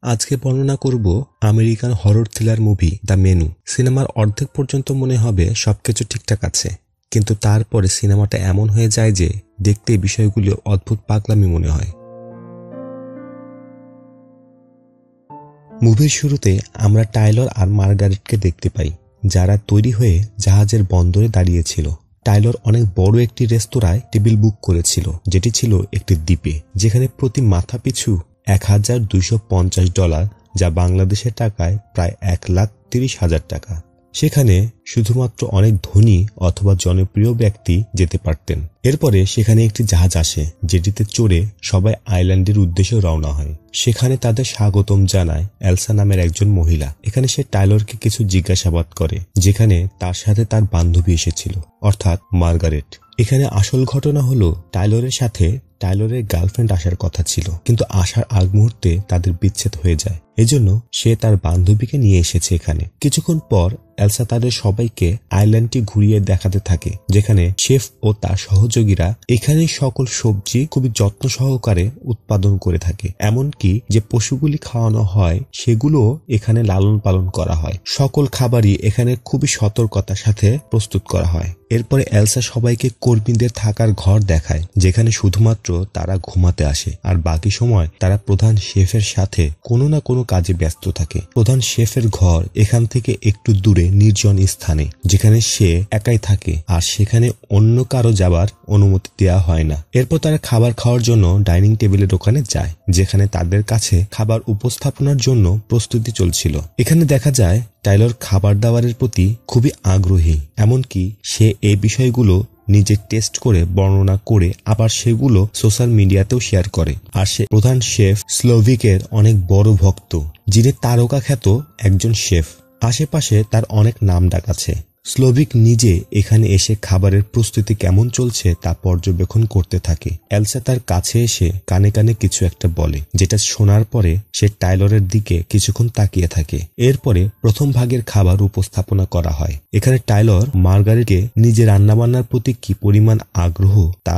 আজকে বর্ণনা করব American horror thriller movie the menu. সিনেমার অর্ধেক পর্যন্ত মনে হবে সবকিছু ঠিকঠাক আছে, কিন্তু তারপরে সিনেমাটা এমন হয়ে যায় যে দেখতে বিষয়গুলো অদ্ভুত পাগলামি মনে হয়। মুভির শুরুতে আমরা টাইলর আর মার্গারেটকে দেখতে পাই, যারা তৈরি হয়ে জাহাজের বন্দরে দাঁড়িয়েছিল। টাইলর অনেক বড় একটি রেস্তোরাঁয় টেবিল বুক করেছিল, যেটি ছিল একটি দ্বীপে, যেখানে প্রতি মাথা পিছু $1,250, যা বাংলাদেশের টাকায় প্রায় 1,30,000 টাকা। সেখানে শুধুমাত্র অনেক ধনী অথবা জনপ্রিয় ব্যক্তি যেতে পারতেন। এরপরে সেখানে একটি জাহাজ আসে, যেটিতে চড়ে সবাই আইল্যান্ডের উদ্দেশ্যে রওনা হয়। সেখানে তাদের স্বাগতম জানায় এলসা নামের একজন মহিলা। এখানে সে টাইলরকে কিছু জিজ্ঞাসাবাদ করে, যেখানে তার সাথে তার বান্ধবী এসেছিল, অর্থাৎ মার্গারেট। এখানে আসল ঘটনা হলো টাইলরের সাথে টাইলরের গার্লফ্রেন্ড আসার কথা ছিল, কিন্তু আসার আগ মুহূর্তে তাদের বিচ্ছেদ হয়ে যায়। এজন্য সে তার বান্ধবীকে নিয়ে এসেছে এখানে। কিছুক্ষণ পর এলসা তাদের সবাইকে আইল্যান্ডটি ঘুরিয়ে দেখাতে থাকে, যেখানে শেফ ও তার সহযোগীরা এখানে সকল সবজি খুবই যত্ন সহকারে উৎপাদন করে থাকে। এমনকি যে পশুগুলি খাওয়ানো হয় সেগুলো এখানে লালন পালন করা হয়। সকল খাবারই এখানে খুবই সতর্কতার সাথে প্রস্তুত করা হয়। এরপরে এলসা সবাইকে কর্মীদের থাকার ঘর দেখায়, যেখানে শুধুমাত্র তারা ঘুমাতে আসে, আর বাকি সময় তারা প্রধান শেফের সাথে কোনো না কোনো কাজে ব্যস্ত থাকে। প্রধান শেফের ঘর এখান থেকে একটু দূরে নির্জন স্থানে, যেখানে সে একাই থাকে, আর সেখানে অন্য কারো যাবার অনুমতি দেওয়া হয় না। এরপর তারা খাবার খাওয়ার জন্য ডাইনিং টেবিলের ওখানে যায়, যেখানে তাদের কাছে খাবার উপস্থাপনার জন্য প্রস্তুতি চলছিল। এখানে দেখা যায় টাইলর খাবার দাবারের প্রতি খুবই আগ্রহী, এমনকি সে এই বিষয়গুলো নিজে টেস্ট করে বর্ণনা করে আবার সেগুলো সোশ্যাল মিডিয়াতেও শেয়ার করে। আর সে প্রধান শেফ স্লোভিকের অনেক বড় ভক্ত, যিনি তারকা খ্যাত একজন শেফ। আশেপাশে তার অনেক নাম ডাক আছে। স্লোভিক নিজে এখানে এসে খাবারের প্রস্তুতি কেমন চলছে তা পর্যবেক্ষণ করতে থাকে। এলসা তার কাছে এসে কানে কানে কিছু একটা বলে, যেটা শোনার পরে সে টাইলরের দিকে কিছুক্ষণ তাকিয়ে থাকে। এরপরে প্রথম ভাগের খাবার উপস্থাপনা করা হয়। এখানে টাইলর মার্গারেটকে নিজে রান্নাবান্নার প্রতি কি পরিমাণ আগ্রহ তা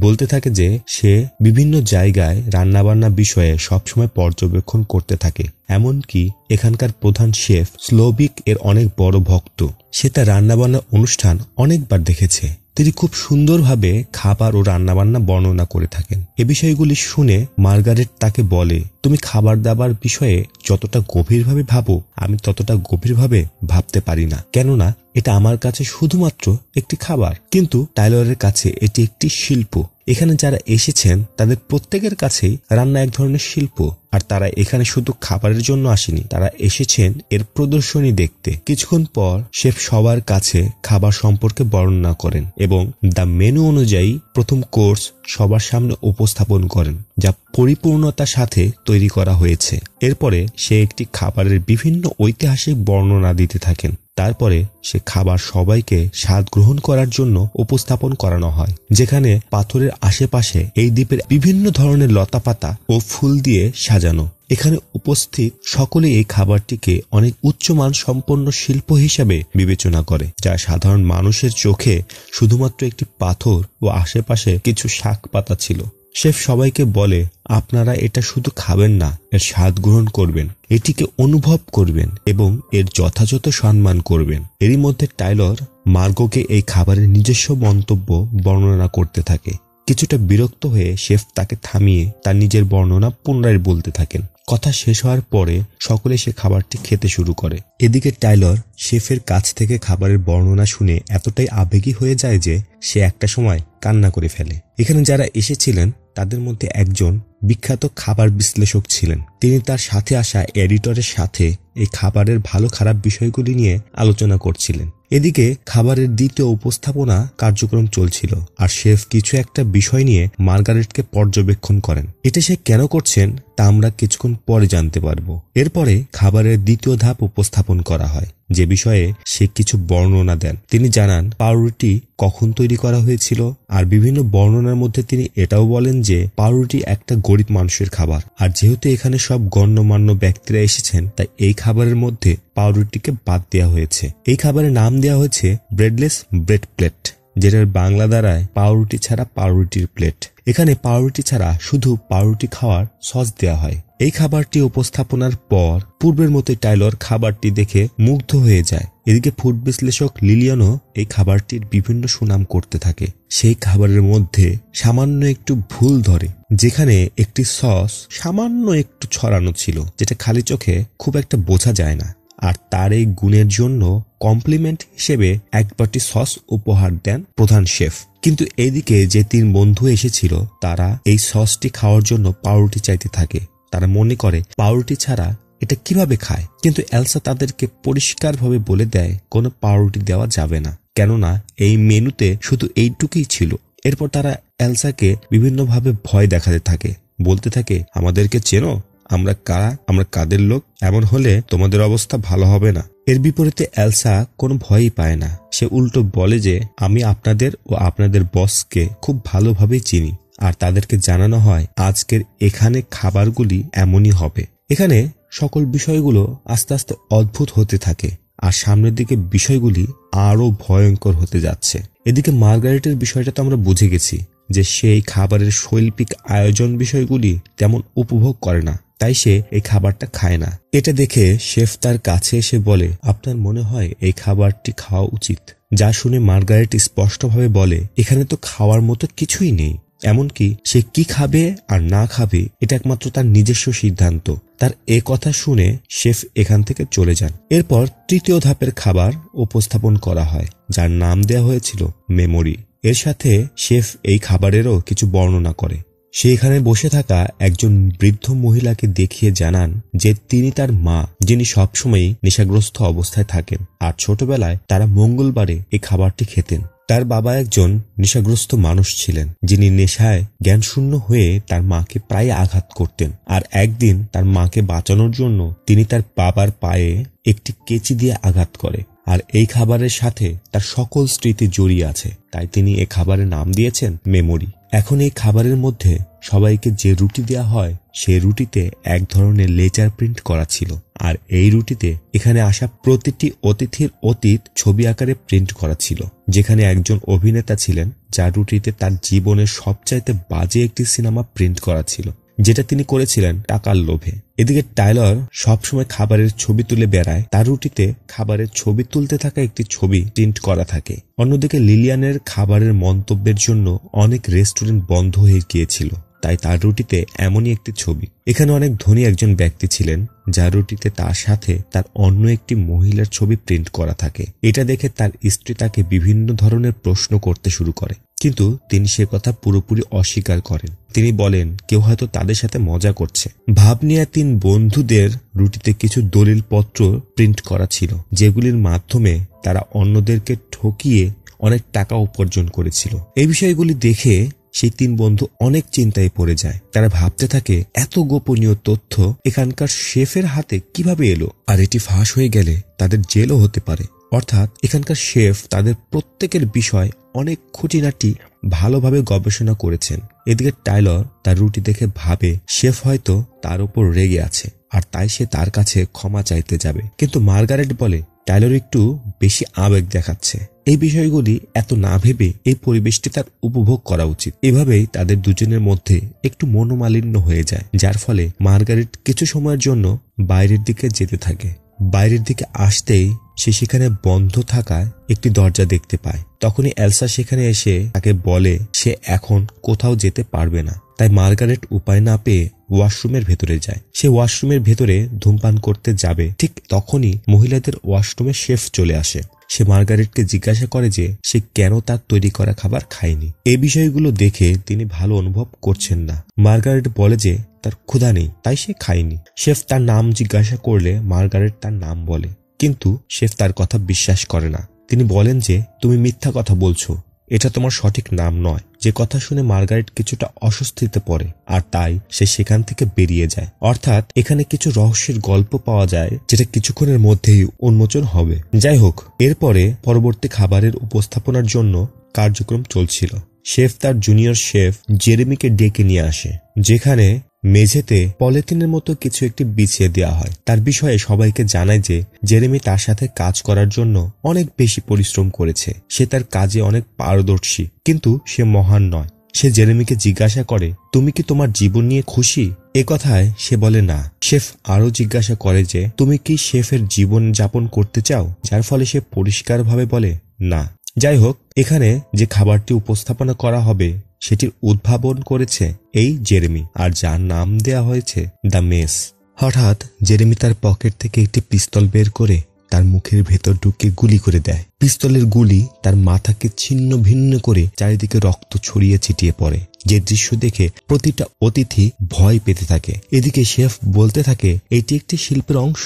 বলতে থাকে যে সে বিভিন্ন জায়গায় রান্নাবান্না বিষয়ে সবসময় পর্যবেক্ষণ করতে থাকে। এমনকি এখানকার প্রধান শেফ স্লোভিক এর অনেক বড় ভক্ত। সে তার রান্নাবান্নার অনুষ্ঠান অনেকবার দেখেছে। তিনি খুব সুন্দরভাবে খাবার ও রান্নাবান্না বর্ণনা করে থাকেন। এ বিষয়গুলি শুনে মার্গারেট তাকে বলে, তুমি খাবার দাবার বিষয়ে যতটা গভীরভাবে ভাবো, আমি ততটা গভীরভাবে ভাবতে পারি না, কেননা এটা আমার কাছে শুধুমাত্র একটি খাবার, কিন্তু টাইলরের কাছে এটি একটি শিল্প। এখানে যারা এসেছেন তাদের প্রত্যেকের কাছেই রান্না এক ধরনের শিল্প, আর তারা এখানে শুধু খাবারের জন্য আসেনি, তারা এসেছেন এর প্রদর্শনী দেখতে। কিছুক্ষণ পর শেফ সবার কাছে খাবার সম্পর্কে বর্ণনা করেন এবং দ্য মেনু অনুযায়ী প্রথম কোর্স সবার সামনে উপস্থাপন করেন, যা পরিপূর্ণতার সাথে তৈরি করা হয়েছে। এরপরে সে একটি খাবারের বিভিন্ন ঐতিহাসিক বর্ণনা দিতে থাকেন। তারপরে সে খাবার সবাইকে স্বাদ গ্রহণ করার জন্য উপস্থাপন করানো হয়, যেখানে পাথরের আশেপাশে এই দ্বীপের বিভিন্ন ধরনের লতাপাতা ও ফুল দিয়ে সাজানো। এখানে উপস্থিত সকলে এই খাবারটিকে অনেক উচ্চমান সম্পন্ন শিল্প হিসাবে বিবেচনা করে, যা সাধারণ মানুষের চোখে শুধুমাত্র একটি পাথর ও আশেপাশে কিছু শাক পাতা ছিল। শেফ সবাইকে বলে, আপনারা এটা শুধু খাবেন না, এর স্বাদ গ্রহণ করবেন, এটিকে অনুভব করবেন এবং এর যথাযথ সম্মান করবেন। এরই মধ্যে টাইলর মার্গোকে এই খাবারের নিজস্ব মন্তব্য বর্ণনা করতে থাকে। কিছুটা বিরক্ত হয়ে শেফ তাকে থামিয়ে তার নিজের বর্ণনা পুনরায় বলতে থাকেন। কথা শেষ হওয়ার পরে সকলে সে খাবারটি খেতে শুরু করে। এদিকে টাইলর শেফের কাছ থেকে খাবারের বর্ণনা শুনে এতটাই আবেগী হয়ে যায় যে সে একটা সময় কান্না করে ফেলে। এখানে যারা এসেছিলেন তাদের মধ্যে একজন বিখ্যাত খাবার বিশ্লেষক ছিলেন। তিনি তার সাথে আসা এডিটরের সাথে এই খাবারের ভালো খারাপ বিষয়গুলি নিয়ে আলোচনা করছিলেন। এদিকে খাবারের দ্বিতীয় উপস্থাপনা কার্যক্রম চলছিল, আর শেফ কিছু একটা বিষয় নিয়ে মার্গারেটকে পর্যবেক্ষণ করেন। এটা সে কেন করছেন তা আমরা কিছুক্ষণ পরে জানতে পারবো। এরপরে খাবারের দ্বিতীয় ধাপ উপস্থাপন করা হয়, যে বিষয়ে সে কিছু বর্ণনা দেন। তিনি জানান পাউরুটি কখন তৈরি করা হয়েছিল, আর বিভিন্ন বর্ণনার মধ্যে তিনি এটাও বলেন যে পাউরুটি একটা গরিব মানুষের খাবার, আর যেহেতু এখানে সব গণ্যমান্য ব্যক্তিরা এসেছেন তাই এই খাবারের মধ্যে পাউরুটিকে বাদ দেওয়া হয়েছে। এই খাবারের নাম দেওয়া হয়েছে ব্রেডলেস ব্রেড প্লেট, যেটার বাংলা দ্বারায় পাউরুটি ছাড়া পাউরুটির প্লেট। এখানে পাউরুটি ছাড়া শুধু পাউরুটি খাওয়ার সস দেয়া হয়। এই খাবারটি উপস্থাপনার পর পূর্বের মতোই টাইলর খাবারটি দেখে মুগ্ধ হয়ে যায়। এদিকে ফুড বিশ্লেষক লিলিয়ানও এই খাবারটির বিভিন্ন সুনাম করতে থাকে। সেই খাবারের মধ্যে সামান্য একটু ভুল ধরে, যেখানে একটি সস সামান্য একটু ছড়ানো ছিল, যেটা খালি চোখে খুব একটা বোঝা যায় না। আর তার এই গুণের জন্য কমপ্লিমেন্ট হিসেবে এক বাটি সস উপহার দেন প্রধান শেফ। কিন্তু এদিকে যে 3 বন্ধু এসেছিল তারা এই সসটি খাওয়ার জন্য পাউরুটি চাইতে থাকে। তারা মনে করে পাউরুটি ছাড়া এটা কিভাবে খায়, কিন্তু এলসা তাদেরকে পরিষ্কারভাবে বলে দেয় কোনো পাউরুটি দেওয়া যাবে না, কেননা এই মেনুতে শুধু এইটুকুই ছিল। এরপর তারা এলসাকে বিভিন্নভাবে ভয় দেখাতে থাকে, বলতে থাকে আমাদেরকে চেনো, আমরা কারা, আমরা কাদের লোক, এমন হলে তোমাদের অবস্থা ভালো হবে না। এর বিপরীতে এলসা কোনো ভয়ই পায় না। সে উল্টো বলে যে আমি আপনাদের ও আপনাদের বসকে খুব ভালোভাবেই চিনি, আর তাদেরকে জানানো হয় আজকের এখানে খাবারগুলি এমনই হবে। এখানে সকল বিষয়গুলো আস্তে আস্তে অদ্ভুত হতে থাকে, আর সামনের দিকে বিষয়গুলি আরো ভয়ঙ্কর হতে যাচ্ছে। এদিকে মার্গারেটের বিষয়টা তো আমরা বুঝে গেছি যে সেই খাবারের শৈল্পিক আয়োজন বিষয়গুলি তেমন উপভোগ করে না, তাই সে এই খাবারটা খায় না। এটা দেখে শেফ তার কাছে এসে বলে আপনার মনে হয় এই খাবারটি খাওয়া উচিত। যা শুনে মার্গারেট স্পষ্টভাবে বলে এখানে তো খাওয়ার মতো কিছুই নেই, এমনকি সে কি খাবে আর না খাবে এটা একমাত্র তার নিজস্ব সিদ্ধান্ত। তার এ কথা শুনে শেফ এখান থেকে চলে যান। এরপর তৃতীয় ধাপের খাবার উপস্থাপন করা হয়, যার নাম দেওয়া হয়েছিল মেমোরি। এর সাথে শেফ এই খাবারেরও কিছু বর্ণনা করে। সে এখানে বসে থাকা একজন বৃদ্ধ মহিলাকে দেখিয়ে জানান যে তিনি তার মা, যিনি সবসময় নেশাগ্রস্ত অবস্থায় থাকেন, আর ছোটবেলায় তারা মঙ্গলবারে এই খাবারটি খেতেন। তার বাবা একজন নেশাগ্রস্ত মানুষ ছিলেন, যিনি নেশায় জ্ঞানশূন্য হয়ে তার মাকে প্রায় আঘাত করতেন। আর একদিন তার মাকে বাঁচানোর জন্য তিনি তার বাবার পায়ে একটি কেচি দিয়ে আঘাত করে। আর এই খাবারের সাথে তার সকল স্মৃতি জড়িয়ে আছে, তাই তিনি এই খাবারের নাম দিয়েছেন মেমোরি। এখন এই খাবারের মধ্যে সবাইকে যে রুটি দেয়া হয় সেই রুটিতে এক ধরনের লেজার প্রিন্ট করা ছিল, আর এই রুটিতে এখানে আসা প্রতিটি অতিথির অতীত ছবি আকারে প্রিন্ট করা ছিল। যেখানে একজন অভিনেতা ছিলেন যার রুটিতে তার জীবনের সবচাইতে বাজে একটি সিনেমা প্রিন্ট করা ছিল, যেটা তিনি করেছিলেন টাকার লোভে। এদিকে টাইলর সবসময় খাবারের ছবি তুলে বেড়ায়, তার রুটিতে খাবারের ছবি তুলতে থাকা একটি ছবি প্রিন্ট করা থাকে। অন্যদিকে লিলিয়ানের খাবারের মন্তব্যের জন্য অনেক রেস্টুরেন্ট বন্ধ হয়ে গিয়েছিল, তাই তার রুটিতে এমনই একটি ছবি। এখানে অনেক ধনী একজন ব্যক্তি ছিলেন যার রুটিতে তার সাথে তার অন্য একটি মহিলার ছবি প্রিন্ট করা থাকে। এটা দেখে তার স্ত্রী তাকে বিভিন্ন ধরনের প্রশ্ন করতে শুরু করে, কিন্তু তিনি সে কথা পুরোপুরি অস্বীকার করেন। তিনি বলেন কেউ হয়তো তাদের সাথে মজা করছে। ভাব নিয়ে 3 বন্ধুদের রুটিতে কিছু দলিল পত্র প্রিন্ট করা ছিল, যেগুলির মাধ্যমে তারা অন্যদেরকে ঠকিয়ে অনেক টাকা উপার্জন করেছিল। এই বিষয়গুলি দেখে সেই 3 বন্ধু অনেক চিন্তায় পড়ে যায়। তারা ভাবতে থাকে এত গোপনীয় তথ্য এখানকার শেফের হাতে কিভাবে এলো, আর এটি ফাঁস হয়ে গেলে তাদের জেলও হতে পারে। অর্থাৎ এখানকার শেফ তাদের প্রত্যেকের বিষয় অনেক খুঁটিনাটি ভালোভাবে গবেষণা করেছেন। এদিকে টাইলর তার রুটি দেখে ভাবে শেফ হয়তো তার উপর রেগে আছে, আর তাই সে তার কাছে ক্ষমা চাইতে যাবে। কিন্তু মার্গারেট বলে টাইলর একটু বেশি আবেগ দেখাচ্ছে, এই বিষয়গুলি এত না ভেবে এই পরিবেশটি তার উপভোগ করা উচিত। এভাবেই তাদের দুজনের মধ্যে একটু মনোমালিন্য হয়ে যায়, যার ফলে মার্গারেট কিছু সময়ের জন্য বাইরের দিকে যেতে থাকে। বাইরের দিকে আসতেই সে সেখানে বন্ধ থাকায় একটি দরজা দেখতে পায়। তখনই এলসা সেখানে এসে তাকে বলে সে এখন কোথাও যেতে পারবে না, তাই মার্গারেট উপায় না পেয়ে ওয়াশরুমের ভেতরে যায়। সে ওয়াশরুমের ভেতরে ধূমপান করতে যাবে, ঠিক তখনই মহিলাদের ওয়াশরুমে শেফ চলে আসে। সে মার্গারেটকে জিজ্ঞাসা করে যে সে কেন তার তৈরি করা খাবার খায়নি। এই বিষয়গুলো দেখে তিনি ভালো অনুভব করছেন না। মার্গারেট বলে যে তার ক্ষুধা নেই, তাই সে খায়নি। শেফ তার নাম জিজ্ঞাসা করলে মার্গারেট তার নাম বলে, কিন্তু শেফ তার কথা বিশ্বাস করে না। তিনি বলেন যে তুমি মিথ্যা কথা বলছো, এটা তোমার সঠিক নাম নয়। যে কথা শুনে মার্গারেট কিছুটা অস্বস্তিতে পড়ে, আর তাই সে সেখান থেকে বেরিয়ে যায়। অর্থাৎ এখানে কিছু রহস্যের গল্প পাওয়া যায়, যেটা কিছুক্ষণের মধ্যেই উন্মোচন হবে। যাই হোক, এরপরে পরবর্তী খাবারের উপস্থাপনার জন্য কার্যক্রম চলছিল। শেফ তার জুনিয়র শেফ জেরেমিকে ডেকে নিয়ে আসে, যেখানে মেঝেতে পলিথিনের মতো কিছু একটি বিছিয়ে দেওয়া হয়। তার বিষয়ে সবাইকে জানায় যে জেরেমি তার সাথে কাজ করার জন্য অনেক বেশি পরিশ্রম করেছে। সে তার কাজে অনেক পারদর্শী, কিন্তু সে মহান নয়। সে জেরেমিকে জিজ্ঞাসা করে, তুমি কি তোমার জীবন নিয়ে খুশি? এ কথায় সে বলে না। শেফ আরো জিজ্ঞাসা করে যে, তুমি কি শেফের জীবন যাপন করতে চাও? যার ফলে সে পরিষ্কারভাবে বলে না। যাই হোক, এখানে যে খাবারটি উপস্থাপনা করা হবে সেটির উদ্ভাবন করেছে এই জেরেমি, আর যার নাম দেয়া হয়েছে দ্য মেস। হঠাৎ জেরেমি তার পকেট থেকে একটি পিস্তল বের করে তার মুখের ভেতর ঢুকে গুলি করে দেয়। পিস্তলের গুলি তার মাথাকে ছিন্ন ভিন্ন করে চারিদিকে রক্ত ছড়িয়ে ছিটিয়ে পড়ে, যে দৃশ্য দেখে প্রতিটা অতিথি ভয় পেতে থাকে। এদিকে শেফ বলতে থাকে, এটি একটি শিল্পের অংশ।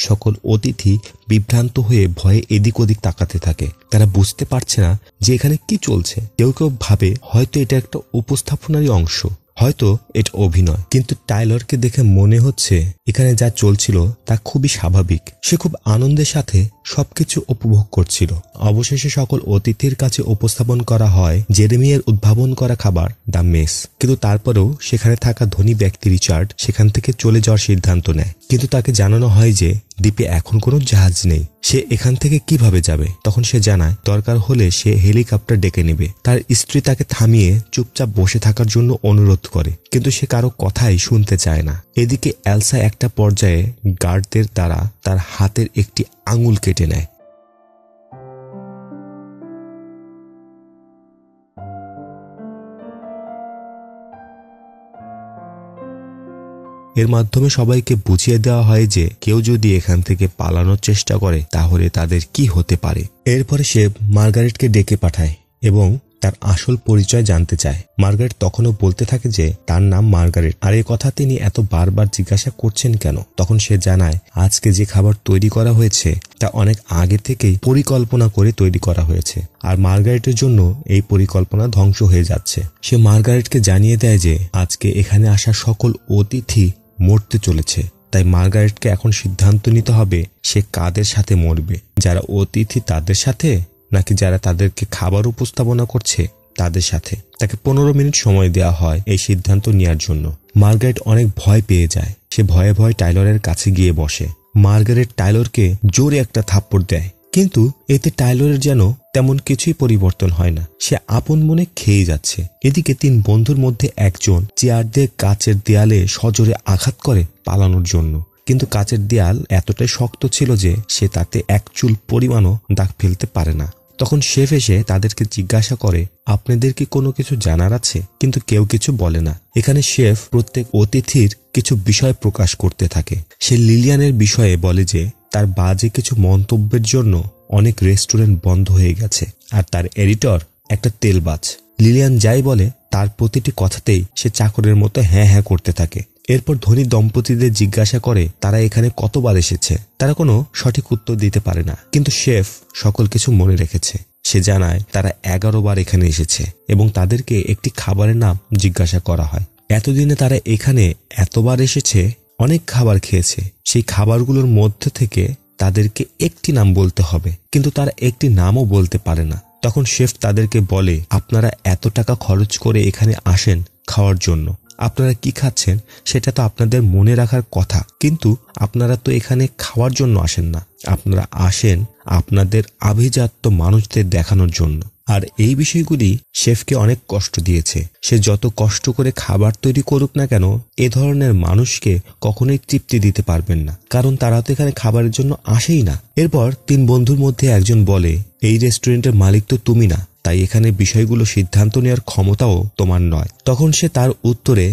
সকল অতিথি বিভ্রান্ত হয়ে ভয়ে এদিক ওদিক তাকাতে থাকে। তারা বুঝতে পারছে না যে এখানে কি চলছে। কেউ কেউ ভাবে হয়তো এটা একটা উপস্থাপনারই অংশ, হয়তো এটা অভিনয়। কিন্তু টাইলরকে দেখে মনে হচ্ছে এখানে যা চলছিল তা খুবই স্বাভাবিক। সে খুব আনন্দের সাথে সবকিছু উপভোগ করছিল। অবশেষে সকল অতিথির কাছে উপস্থাপন করা হয় জেরেমিয়ের উদ্ভাবন করা খাবার দ্য মেস। কিন্তু তারপরেও সেখানে থাকা ধনী ব্যক্তি রিচার্ড সেখান থেকে চলে যাওয়ার সিদ্ধান্ত নেয়। কিন্তু তাকে জানানো হয় যে দ্বীপে এখন কোনো জাহাজ নেই। সে এখান থেকে কিভাবে যাবে? তখন সে জানায় দরকার হলে সে হেলিকপ্টার ডেকে নেবে। তার স্ত্রী তাকে থামিয়ে চুপচাপ বসে থাকার জন্য অনুরোধ করে, কিন্তু সে কারো কথাই শুনতে চায় না। এদিকে এলসা একটা পর্যায়ে গার্ডদের দ্বারা তার হাতের একটি আঙুল কেটে নেয়। এর মাধ্যমে সবাইকে বুঝিয়ে দেওয়া হয় যে কেউ যদি এখান থেকে পালানোর চেষ্টা করে তাহলে তাদের কি হতে পারে। এরপরে সে মার্গারেটকে ডেকে পাঠায় এবং তার আসল পরিচয় জানতে চায়। মার্গারেট তখনও বলতে থাকে যে তার নাম মার্গারেট, আর এই কথা তিনি এত বারবার জিজ্ঞাসা করছেন কেন। তখন সে জানায় আজকে যে খাবার তৈরি করা হয়েছে তা অনেক আগে থেকেই পরিকল্পনা করে তৈরি করা হয়েছে, আর মার্গারেটের জন্য এই পরিকল্পনা ধ্বংস হয়ে যাচ্ছে। সে মার্গারেটকে জানিয়ে দেয় যে আজকে এখানে আসা সকল অতিথি মরতে চলেছে, তাই মার্গারেটকে এখন সিদ্ধান্ত নিতে হবে সে কাদের সাথে মরবে, যারা অতিথি তাদের সাথে নাকি যারা তাদেরকে খাবার উপস্থাপনা করছে তাদের সাথে। তাকে 15 মিনিট সময় দেওয়া হয় এই সিদ্ধান্ত নেওয়ার জন্য। মার্গারেট অনেক ভয় পেয়ে যায়। সে ভয়ে ভয়ে টাইলরের কাছে গিয়ে বসে। মার্গারেট টাইলরকে জোরে একটা থাপ্পড় দেয়, কিন্তু এতে টাইলরের যেন তেমন কিছুই পরিবর্তন হয় না। সে আপন মনে খেয়ে যাচ্ছে। এদিকে 3 বন্ধুর মধ্যে একজন চেয়ার দিয়ে কাচের দেয়ালে সজোরে আঘাত করে পালানোর জন্য, কিন্তু কাচের দেয়াল এতটাই শক্ত ছিল যে সে তাতে এক চুল পরিমাণও দাগ ফেলতে পারে না। তখন শেফ এসে তাদেরকে জিজ্ঞাসা করে, আপনাদের কি কোনো কিছু জানার আছে? কিন্তু কেউ কিছু বলে না। এখানে শেফ প্রত্যেক অতিথির কিছু বিষয় প্রকাশ করতে থাকে। সে লিলিয়ানের বিষয়ে বলে যে তার বাজে কিছু মন্তব্যের জন্য অনেক রেস্টুরেন্ট বন্ধ হয়ে গেছে, আর তার এডিটর একটা তেলবাজ। লিলিয়ান যাই বলে তার প্রতিটি কথাতেই সে চাকরের মতো হ্যাঁ হ্যাঁ করতে থাকে। এরপর ধনী দম্পতিদের জিজ্ঞাসা করে তারা এখানে কতবার এসেছে। তারা কোনো সঠিক উত্তর দিতে পারে না, কিন্তু শেফ সকল কিছু মনে রেখেছে। সে জানায় তারা 11 বার এখানে এসেছে এবং তাদেরকে একটি খাবারের নাম জিজ্ঞাসা করা হয়। এতদিনে তারা এখানে এতবার এসেছে, অনেক খাবার খেয়েছে। সেই খাবারগুলোর মধ্যে থেকে তাদেরকে একটি নাম বলতে হবে, কিন্তু তারা একটি নামও বলতে পারে না। তখন শেফ তাদেরকে বলে, আপনারা এত টাকা খরচ করে এখানে আসেন খাওয়ার জন্য, আপনারা কি খাচ্ছেন সেটা তো আপনাদের মনে রাখার কথা, কিন্তু আপনারা তো এখানে খাওয়ার জন্য আসেন না, আপনারা আসেন আপনাদের আভিজাত্য মানুষদের দেখানোর জন্য। আর এই বিষয়গুলি শেফকে অনেক কষ্ট দিয়েছে। সে যত কষ্ট করে খাবার তৈরি করুক না কেন, এ ধরনের মানুষকে কখনোই তৃপ্তি দিতে পারবেন না, কারণ তারা তো এখানে খাবারের জন্য আসেই না। এরপর 3 বন্ধুর মধ্যে একজন বলে, এই রেস্টুরেন্টের মালিক তো তুমি না, তাই এখানে বিষয়গুলো সিদ্ধান্ত নেওয়ার ক্ষমতাও তোমার নয়। তখন সে তার উত্তরে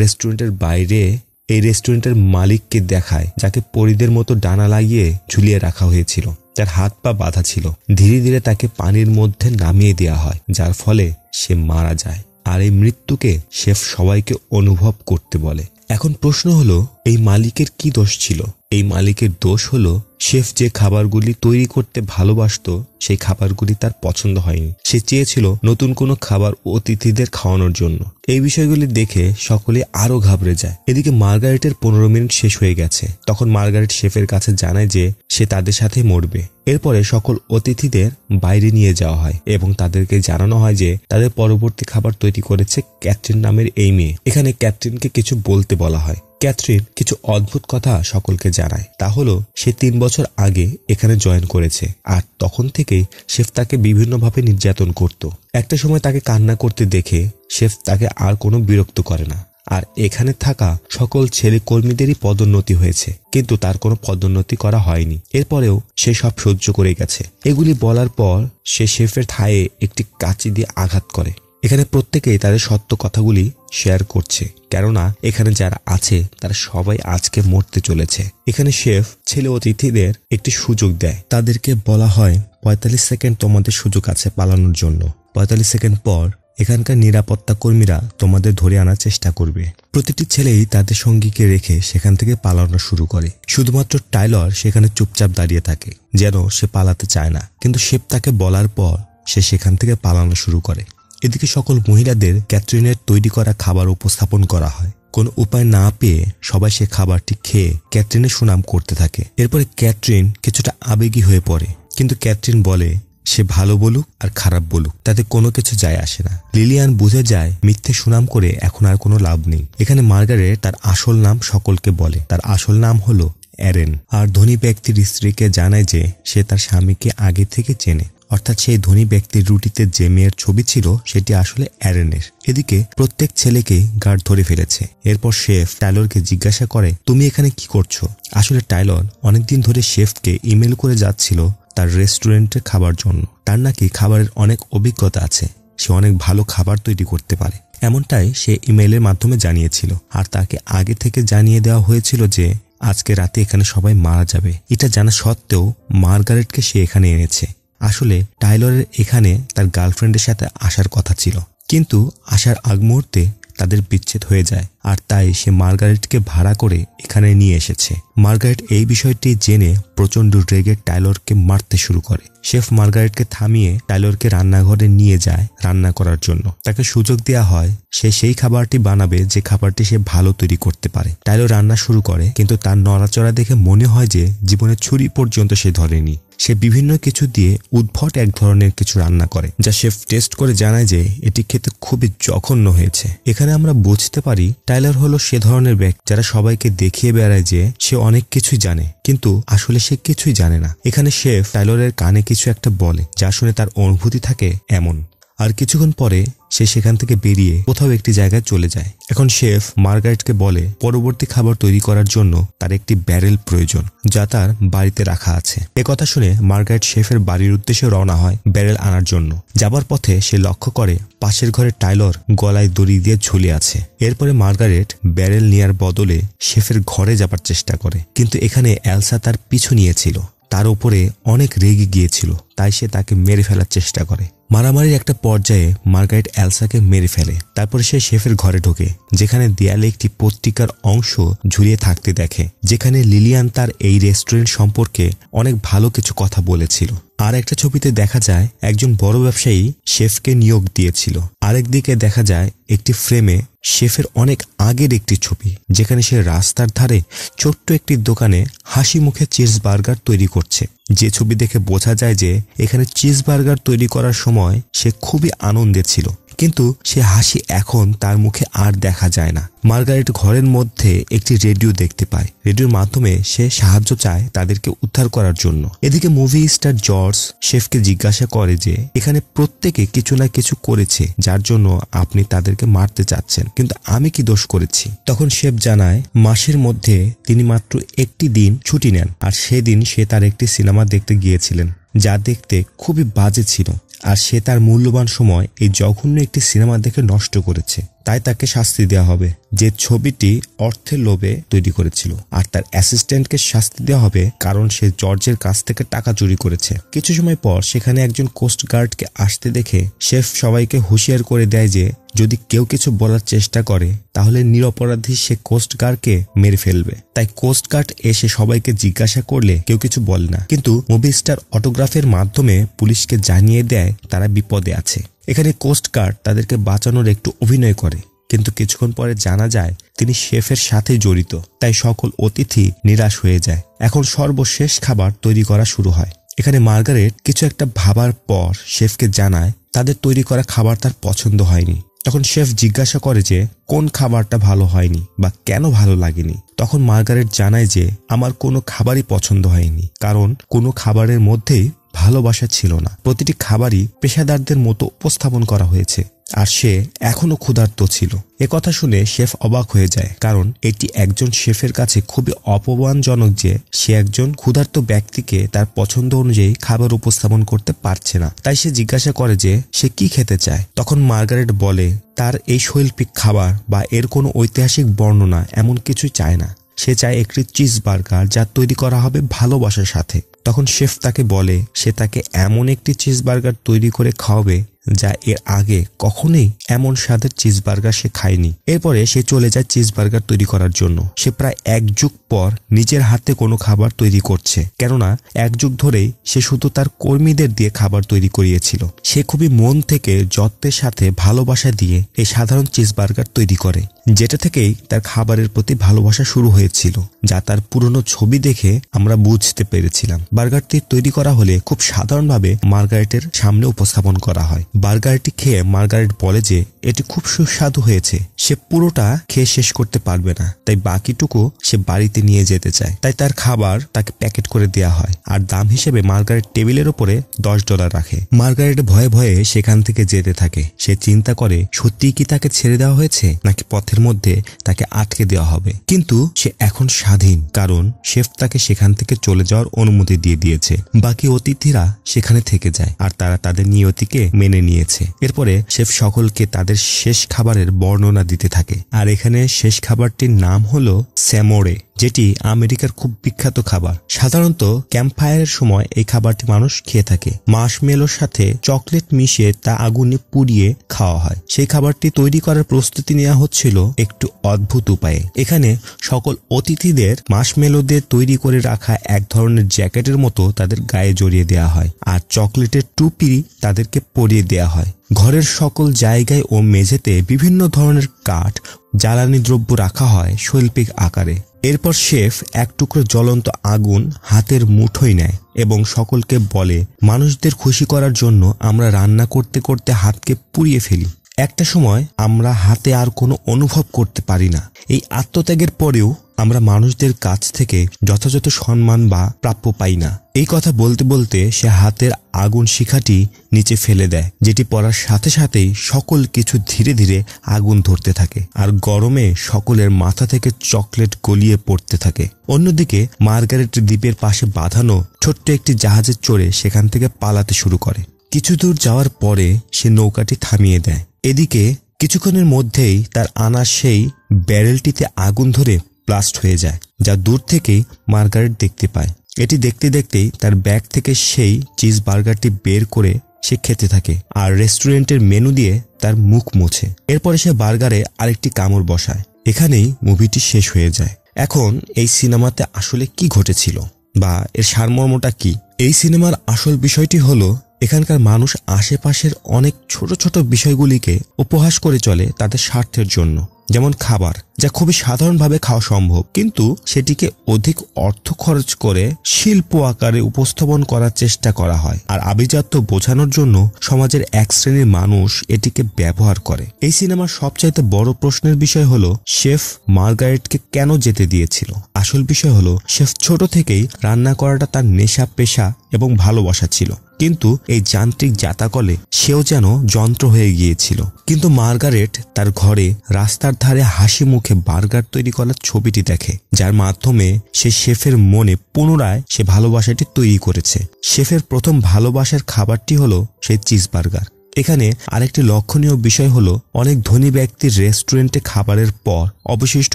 রেস্টুরেন্টের বাইরে এই রেস্টুরেন্টের মালিককে দেখায়, যাকে পরীদের মতো ডানা লাগিয়ে ঝুলিয়ে রাখা হয়েছিল, যার হাত পা বাঁধা ছিল। ধীরে ধীরে তাকে পানির মধ্যে নামিয়ে দেওয়া হয়, যার ফলে সে মারা যায়। আর এই মৃত্যুকে শেফ সবাইকে অনুভব করতে বলে। এখন প্রশ্ন হলো, এই মালিকের কি দোষ ছিল? এই মালিকের দোষ হলো শেফ যে খাবারগুলি তৈরি করতে ভালোবাসতো সেই খাবারগুলি তার পছন্দ হয়নি। সে চেয়েছিল নতুন কোনো খাবার অতিথিদের খাওয়ানোর জন্য। এই বিষয়গুলি দেখে সকলে আরো ঘাবড়ে যায়। এদিকে মার্গারেটের 15 মিনিট শেষ হয়ে গেছে। তখন মার্গারেট শেফের কাছে জানায় যে সে তাদের সাথে মরবে। এরপরে সকল অতিথিদের বাইরে নিয়ে যাওয়া হয় এবং তাদেরকে জানানো হয় যে তাদের পরবর্তী খাবার তৈরি করেছে ক্যাথরিন নামের এই মেয়ে। এখানে ক্যাথরিনকে কিছু বলতে বলা হয়। ক্যাথরিন কিছু অদ্ভুত কথা সকলকে জানায়। তা হলো সে 3 বছর আগে এখানে জয়েন করেছে, আর তখন থেকেই শেফ তাকে বিভিন্নভাবে নির্যাতন করত। একটা সময় তাকে কান্না করতে দেখে শেফ তাকে আর কোনো বিরক্ত করে না। আর এখানে থাকা সকল ছেলে কর্মীদেরই পদোন্নতি হয়েছে, কিন্তু তার কোনো পদোন্নতি করা হয়নি। এরপরেও সে সব সহ্য করে গেছে। এগুলি বলার পর সে শেফের থায়ে একটি কাঁচি দিয়ে আঘাত করে। এখানে প্রত্যেকেই তাদের সত্য কথাগুলি শেয়ার করছে, কেননা এখানে যারা আছে তারা সবাই আজকে মরতে চলেছে। এখানে শেফ ছেলে অতিথিদের একটি সুযোগ দেয়। তাদেরকে বলা হয় 45 সেকেন্ড তোমাদের সুযোগ আছে পালানোর জন্য। 45 সেকেন্ড পর এখানকার নিরাপত্তা কর্মীরা তোমাদের ধরে আনার চেষ্টা করবে। প্রতিটি ছেলেই তাদের সঙ্গীকে রেখে সেখান থেকে পালানো শুরু করে। শুধুমাত্র টাইলর সেখানে চুপচাপ দাঁড়িয়ে থাকে, যেন সে পালাতে চায় না। কিন্তু শেফ তাকে বলার পর সে সেখান থেকে পালানো শুরু করে। এদিকে সকল মহিলাদের ক্যাথরিনের তৈরি করা খাবার উপস্থাপন করা হয়। কোনো উপায় না পেয়ে সবাই সে খাবারটি খেয়ে ক্যাথরিনের সুনাম করতে থাকে। এরপরে ক্যাথরিন কিছুটা আবেগী হয়ে পড়ে, কিন্তু ক্যাথরিন বলে সে ভালো বলুক আর খারাপ বলুক তাতে কোনো কিছু যায় আসে না। লিলিয়ান বুঝে যায় মিথ্যে সুনাম করে এখন আর কোনো লাভ নেই। এখানে মার্গারেট তার আসল নাম সকলকে বলে। তার আসল নাম হলো অ্যারেন। আর ধনী ব্যক্তির স্ত্রীকে জানায় যে সে তার স্বামীকে আগে থেকে চেনে, অর্থাৎ সেই ধনী ব্যক্তির রুটিতে যে মেয়ের ছবি ছিল সেটি আসলে অ্যারেনের। এদিকে প্রত্যেক ছেলেকেই গার্ড ধরে ফেলেছে। এরপর শেফ টাইলরকে জিজ্ঞাসা করে, তুমি এখানে কি করছো? আসলে টাইলর অনেকদিন ধরে শেফকে ইমেল করে যাচ্ছিল তার রেস্টুরেন্টের খাবার জন্য। তার নাকি খাবারের অনেক অভিজ্ঞতা আছে, সে অনেক ভালো খাবার তৈরি করতে পারে, এমনটাই সে ইমেইলের মাধ্যমে জানিয়েছিল। আর তাকে আগে থেকে জানিয়ে দেওয়া হয়েছিল যে আজকে রাতে এখানে সবাই মারা যাবে। এটা জানা সত্ত্বেও মার্গারেটকে সে এখানে এনেছে। আসলে টাইলরের এখানে তার গার্লফ্রেন্ডের সাথে আসার কথা ছিল, কিন্তু আসার আগ মুহূর্তে তাদের বিচ্ছেদ হয়ে যায়। আর তাই সে মার্গারেটকে ভাড়া করে এখানে নিয়ে এসেছে। মার্গারেট এই বিষয়টি জেনে প্রচন্ড রেগে টাইলরকে মারতে শুরু করে। শেফ মার্গারেটকে থামিয়ে টাইলরকে রান্নাঘরে নিয়ে যায় রান্না করার জন্য। তাকে সুযোগ দেওয়া হয় সে সেই খাবারটি বানাবে যে খাবারটি সে ভালো তৈরি করতে পারে। টাইলর রান্না শুরু করে, কিন্তু তার নড়াচড়া দেখে মনে হয় যে জীবনে ছুরি পর্যন্ত সে ধরেনি। সে বিভিন্ন কিছু দিয়ে উদ্ভট এক ধরনের কিছু রান্না করে, যা শেফ টেস্ট করে জানায় যে এটি খেতে খুবই জঘন্য হয়েছে। এখানে আমরা বুঝতে পারি টাইলর হলো সে ধরনের ব্যক্তি যারা সবাইকে দেখিয়ে বেড়ায় যে সে অনেক কিছুই জানে, কিন্তু আসলে সে কিছুই জানে না। এখানে শেফ টাইলরের কানে কিছু একটা বলে, যা শুনে তার অনুভূতি থাকে এমন। আর কিছুক্ষণ পরে সে সেখান থেকে বেরিয়ে কোথাও একটি জায়গায় চলে যায়। এখন শেফ মার্গারেটকে বলে পরবর্তী খাবার তৈরি করার জন্য তার একটি ব্যারেল প্রয়োজন, যা তার বাড়িতে রাখা আছে। কথা শুনে মার্গারেট শেফের বাড়ির উদ্দেশ্যে রওনা হয় ব্যারেল আনার জন্য। যাবার পথে সে লক্ষ্য করে পাশের ঘরে টাইলর গলায় দড়ি দিয়ে ঝুলে আছে। এরপরে মার্গারেট ব্যারেল নেয়ার বদলে শেফের ঘরে যাবার চেষ্টা করে, কিন্তু এখানে এলসা তার পিছু নিয়েছিল। তার উপরে অনেক রেগে গিয়েছিল, তাই সে তাকে মেরে ফেলার চেষ্টা করে। মারামারির একটা পর্যায়ে মার্গারেট এলসাকে মেরে ফেলে। তারপরে সে শেফের ঘরে ঢোকে, যেখানে দেয়ালে একটি পত্রিকার অংশ ঝুলিয়ে থাকতে দেখে, যেখানে লিলিয়ান তার এই রেস্টুরেন্ট সম্পর্কে অনেক ভালো কিছু কথা বলেছিল। আর একটা ছবিতে দেখা যায় একজন বড় ব্যবসায়ী শেফকে নিয়োগ দিয়েছিল। আরেকদিকে দেখা যায় একটি ফ্রেমে শেফের অনেক আগের একটি ছবি, যেখানে সে রাস্তার ধারে ছোট্ট একটি দোকানে হাসি মুখে চিজ বার্গার তৈরি করছে। যে ছবি দেখে বোঝা যায় যে এখানে চিজ বার্গার তৈরি করার সময় সে খুবই আনন্দে ছিল, কিন্তু সে হাসি এখন তার মুখে আর দেখা যায় না। মার্গারেট ঘরের মধ্যে একটি রেডিও দেখতে পায়। রেডিওর মাধ্যমে সে সাহায্য চায় তাদেরকে উদ্ধার করার জন্য। এদিকে মুভি স্টার জর্জ শেফকে জিজ্ঞাসা করে যে এখানে প্রত্যেকে কিছু না কিছু করেছে যার জন্য আপনি তাদেরকে মারতে চাচ্ছেন, কিন্তু আমি কি দোষ করেছি? তখন শেফ জানায় মাসের মধ্যে তিনি মাত্র একটি দিন ছুটি নেন, আর সেদিন সে তার একটি সিনেমা দেখতে গিয়েছিলেন যা দেখতে খুবই বাজে ছিল, আর সে তার মূল্যবান সময় এই জঘন্য একটি সিনেমা দেখে নষ্ট করেছে। তাই তাকে শাস্তি দেওয়া হবে, যে ছবিটি অর্থের লোভে তৈরি করেছিল। আর তার অ্যাসিস্ট্যান্টকে শাস্তি দেওয়া হবে কারণ সে জর্জের কাছ থেকে টাকা চুরি করেছে। কিছু সময় পর সেখানে একজন কোস্ট গার্ডকে আসতে দেখে শেফ সবাইকে হুঁশিয়ার করে দেয় যে যদি কেউ কিছু বলার চেষ্টা করে তাহলে নিরপরাধী সে কোস্ট গার্ডকে মেরে ফেলবে। তাই কোস্ট গার্ড এসে সবাইকে জিজ্ঞাসা করলে কেউ কিছু বলে না, কিন্তু মুভি স্টার অটোগ্রাফের মাধ্যমে পুলিশকে জানিয়ে দেয় তারা বিপদে আছে। এখানে কোস্ট গার্ড তাদেরকে বাঁচানোর একটু অভিনয় করে, কিন্তু কিছুক্ষণ পরে জানা যায় তিনি শেফের সাথে জড়িত। তাই সকল অতিথি নিরাশ হয়ে যায়। এখন সর্বশেষ খাবার তৈরি করা শুরু হয়। এখানে মার্গারেট কিছু একটা ভাবার পর শেফকে জানায় তাদের তৈরি করা খাবার তার পছন্দ হয়নি। তখন শেফ জিজ্ঞাসা করে যে কোন খাবারটা ভালো হয়নি বা কেন ভালো লাগেনি। তখন মার্গারেট জানায় যে আমার কোনো খাবারই পছন্দ হয়নি, কারণ কোনো খাবারের মধ্যেই ভালোবাসা ছিল না। প্রতিটি খাবারই পেশাদারদের মতো উপস্থাপন করা হয়েছে, আর সে এখনো ক্ষুধার্ত ছিল। একথা শুনে শেফ অবাক হয়ে যায়, কারণ এটি একজন শেফের কাছে খুবই অপমানজনক যে সে একজন ক্ষুধার্ত ব্যক্তিকে তার পছন্দ অনুযায়ী খাবার উপস্থাপন করতে পারছে না। তাই সে জিজ্ঞাসা করে যে সে কি খেতে চায়। তখন মার্গারেট বলে তার এই শৈল্পিক খাবার বা এর কোনো ঐতিহাসিক বর্ণনা এমন কিছুই চায় না। সে চায় একটি চিজ বার্গার যা তৈরি করা হবে ভালোবাসার সাথে। তখন শেফ তাকে বলে সে তাকে এমন একটি চিজ বার্গার তৈরি করে খাওয়াবে যা এর আগে কখনোই এমন স্বাদের চিজ বার্গার সে খায়নি। এরপরে সে চলে যায় চিজ বার্গার তৈরি করার জন্য। সে প্রায় 1 যুগ পর নিজের হাতে কোনো খাবার তৈরি করছে, কেননা 1 যুগ ধরেই সে শুধু তার কর্মীদের দিয়ে খাবার তৈরি করিয়েছিল। সে খুবই মন থেকে যত্নের সাথে ভালোবাসা দিয়ে এই সাধারণ চিজ বার্গার তৈরি করে, যেটা থেকেই তার খাবারের প্রতি ভালোবাসা শুরু হয়েছিল, যা তার পুরনো ছবি দেখে আমরা বুঝতে পেরেছিলাম। বার্গারটি তৈরি করা হলে খুব সাধারণভাবে মার্গারেটের সামনে উপস্থাপন করা হয়। বার্গারটি খেয়ে মার্গারেট বলে যে এটি খুব সুস্বাদু হয়েছে। সে পুরোটা খেয়ে শেষ করতে পারবে না, তাই বাকিটুকু সে বাড়িতে নিয়ে যেতে চায়। তাই তার খাবার তাকে প্যাকেট করে দেয়া হয়, আর দাম হিসেবে মার্গারেট টেবিলের উপরে $10 রাখে। মার্গারেট ভয়ে ভয়ে সেখান থেকে যেতে থাকে। সে চিন্তা করে সত্যিই কি তাকে ছেড়ে দেওয়া হয়েছে, নাকি পথের মধ্যে তাকে আটকে দেওয়া হবে। কিন্তু সে এখন স্বাধীন, কারণ শেফ তাকে সেখান থেকে চলে যাওয়ার অনুমতি দিয়ে দিয়েছে। বাকি অতিথিরা সেখানে থেকে যায়, আর তারা তাদের নিয়তিকে মেনে নিয়েছে। এরপরে শেফ সকলকে তাদের শেষ খাবারের বর্ণনা দিতে থাকে, আর এখানে শেষ খাবারটির নাম হলো স্যামোরে, যেটি আমেরিকার খুব বিখ্যাত খাবার। সাধারণত ক্যাম্পফায়ারের সময় এই খাবারটি মানুষ খেয়ে থাকে। মার্শমেলোর সাথে চকলেট মিশিয়ে তা আগুনে পুড়িয়ে খাওয়া হয়। সেই খাবারটি তৈরি করার প্রস্তুতি নেওয়া হচ্ছিল একটু অদ্ভুত উপায়ে। এখানে সকল অতিথিদের মার্শমেলো দিয়ে তৈরি করে রাখা এক ধরনের জ্যাকেটের মতো তাদের গায়ে জড়িয়ে দেওয়া হয়, আর চকলেটের টুপি তাদেরকে পরিয়ে দেওয়া হয়। ঘরের সকল জায়গায় ও মেঝেতে বিভিন্ন ধরনের কাঠ, জ্বালানি দ্রব্য রাখা হয় শৈল্পিক আকারে। এরপর শেফ এক টুকরো জ্বলন্ত আগুন হাতের মুঠোয় নেয় এবং সকলকে বলে মানুষদের খুশি করার জন্য আমরা রান্না করতে করতে হাতকে পুড়িয়ে ফেলি। একটা সময় আমরা হাতে আর কোনো অনুভব করতে পারি না। এই আত্মত্যাগের পরেও আমরা মানুষদের কাছ থেকে যথাযথ সম্মান বা প্রাপ্য পাই না। এই কথা বলতে বলতে সে হাতের আগুন শিখাটি নিচে ফেলে দেয়, যেটি পড়ার সাথে সাথেই সকল কিছু ধীরে ধীরে আগুন ধরতে থাকে, আর গরমে সকলের মাথা থেকে চকলেট গলিয়ে পড়তে থাকে। অন্যদিকে মার্গারেট দ্বীপের পাশে বাঁধানো ছোট্ট একটি জাহাজে চড়ে সেখান থেকে পালাতে শুরু করে। কিছু দূর যাওয়ার পরে সে নৌকাটি থামিয়ে দেয়। এদিকে কিছুক্ষণের মধ্যেই তার আনা সেই ব্যারেলটিতে আগুন ধরে ব্লাস্ট হয়ে যায়, যা দূর থেকেই মার্গারেট দেখতে পায়। এটি দেখতে দেখতেই তার ব্যাগ থেকে সেই চিজ বার্গারটি বের করে সে খেতে থাকে, আর রেস্টুরেন্টের মেনু দিয়ে তার মুখ মোছে। এরপরে সে বার্গারে আরেকটি কামড় বসায়। এখানেই মুভিটি শেষ হয়ে যায়। এখন এই সিনেমাতে আসলে কি ঘটেছিল বা এর সারমর্মটা কি? এই সিনেমার আসল বিষয়টি হলো এখানকার মানুষ আশেপাশের অনেক ছোট ছোট বিষয়গুলিকে উপহাস করে চলে তাদের স্বার্থের জন্য। যেমন খাবার, যা খুবই সাধারণভাবে খাওয়া সম্ভব, কিন্তু সেটিকে অধিক অর্থ খরচ করে শিল্প আকারে উপস্থাপন করার চেষ্টা করা হয়, আর আভিজাত্য বোঝানোর জন্য সমাজের এক শ্রেণীর মানুষ এটিকে ব্যবহার করে। এই সিনেমার সবচাইতে বড় প্রশ্নের বিষয় হলো শেফ মার্গারেটকে কেন যেতে দিয়েছিল। আসল বিষয় হলো শেফ ছোট থেকেই রান্না করাটা তার নেশা, পেশা এবং ভালোবাসা ছিল, কিন্তু এই যান্ত্রিক জাতাকলে সেও যেন যন্ত্র হয়ে গিয়েছিল। কিন্তু মার্গারেট তার ঘরে রাস্তার ধারে হাসি মুখে বার্গার তৈরি করার ছবিটি দেখে, যার মাধ্যমে সে শেফের মনে পুনরায় সে ভালোবাসাটি তৈরি করেছে। শেফের প্রথম ভালোবাসার খাবারটি হলো সেই চিজ বার্গার। এখানে আরেকটি লক্ষণীয় বিষয় হলো অনেক ধনী ব্যক্তির রেস্টুরেন্টে খাবারের পর অবশিষ্ট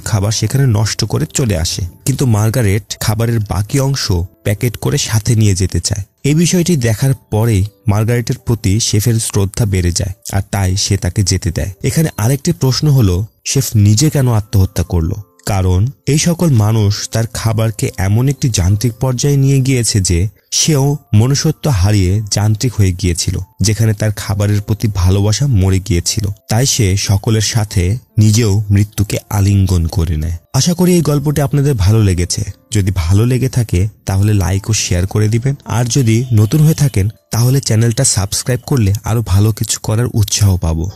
খাবার সেখানে নষ্ট করে চলে আসে, কিন্তু মার্গারেট খাবারের বাকি অংশ প্যাকেট করে সাথে নিয়ে যেতে চায়। এই বিষয়টি দেখার পরেই মার্গারেটের প্রতি শেফের শ্রদ্ধা বেড়ে যায়, আর তাই সে তাকে যেতে দেয়। এখানে আরেকটি প্রশ্ন হলো শেফ নিজে কেন আত্মহত্যা করলো? কারণ এই সকল মানুষ তার খাবারকে এমন একটি যান্ত্রিক পর্যায়ে নিয়ে গিয়েছে যে সেও মনুষ্যত্ব হারিয়ে যান্ত্রিক হয়ে গিয়েছিল, যেখানে তার খাবারের প্রতি ভালোবাসা মরে গিয়েছিল। তাই সে সকলের সাথে নিজেও মৃত্যুকে আলিঙ্গন করে নেয়। আশা করি এই গল্পটি আপনাদের ভালো লেগেছে। যদি ভালো লেগে থাকে তাহলে লাইক ও শেয়ার করে দিবেন, আর যদি নতুন হয়ে থাকেন তাহলে চ্যানেলটা সাবস্ক্রাইব করলে আরো ভালো কিছু করার উৎসাহ পাবো।